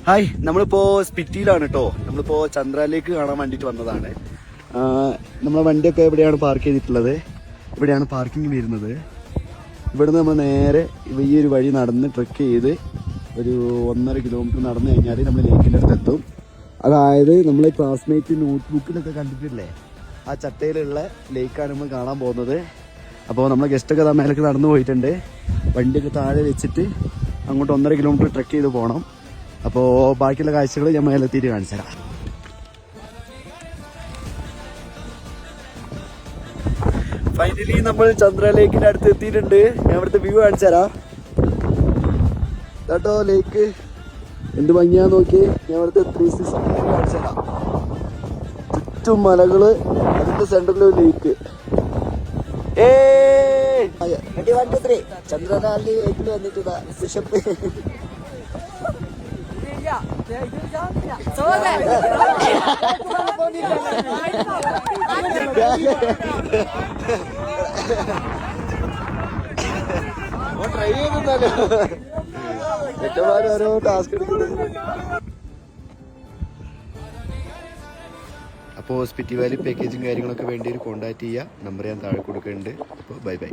Hi, നമ്മളിപ്പോ സ്പിറ്റിയിലാണ് കേട്ടോ. നമ്മളിപ്പോ ചന്ദ്രയിലേക്ക് കാണാൻ വേണ്ടിട്ട് വന്നതാണ്. നമ്മളെ വണ്ടിയൊക്കെ എവിടെയാണ് പാർക്ക് ചെയ്തിട്ടുള്ളത്? ഇവിടെയാണ് പാർക്കിംഗ് വരുന്നത്. ഇവിടുന്ന് നമ്മൾ നേരെ ഈ ഒരു വഴി നടന്ന് ട്രെക്ക് ചെയ്ത് ഒരു 1.5 കിലോമീറ്റർ നടന്നു കഴിഞ്ഞാൽ നമ്മൾ ലേക്കിൻ്റെ അടുത്തെത്തും. അതായത് നമ്മൾ ക്ലാസ്മേറ്റ് നോട്ട്ബുക്കിലൊക്കെ കണ്ടിട്ടില്ലേ, ആ ചട്ടയിലുള്ള ലേക്കാണ് നമ്മൾ കാണാൻ പോകുന്നത്. അപ്പോൾ നമ്മളെ ഗസ്റ്റൊക്കെ മേലേക്ക് നടന്നു പോയിട്ടുണ്ട്. വണ്ടിയൊക്കെ താഴെ വെച്ചിട്ട് അങ്ങോട്ട് 1.5 കിലോമീറ്റർ ട്രെക്ക് ചെയ്ത് പോകണം. അപ്പോൾ ബാക്കിയുള്ള കാഴ്ചകൾ ഞാൻ മേലെത്തിയിട്ട് കാണിച്ചു തരാം. ഫൈനലി നമ്മൾ ചന്ദ്ര ലേക്കിന്റെ അടുത്ത് എത്തിയിട്ടുണ്ട്. ഞാൻ ഇവിടുത്തെ വ്യൂ കാണിച്ചു തരാം കേട്ടോ. ലേക്ക് എന്ത് ഭംഗിയാ നോക്കി. ഞാൻ ഇവിടുത്തെ 360 കാണിച്ചു തരാം. ചുറ്റും മലകള്, അതിന്റെ സെന്ററിൽ ഒരു ലേക്ക്. ചന്ദ്രനാളിൽ ലേക്കിൽ വന്നിട്ടുള്ള ബിഷപ്പ് ട്രൈ ചെയ്യുന്നല്ലോ. ഏറ്റവും ഓരോ ടാസ്ക് എടുക്കുന്നത്. അപ്പോൾ സ്പിറ്റി വാലി പാക്കേജും കാര്യങ്ങളൊക്കെ വേണ്ടി ഒരു കോൺടാക്ട് ചെയ്യുക. നമ്പർ ഞാൻ താഴെ കൊടുക്കുന്നുണ്ട്. അപ്പോൾ ബൈ ബൈ.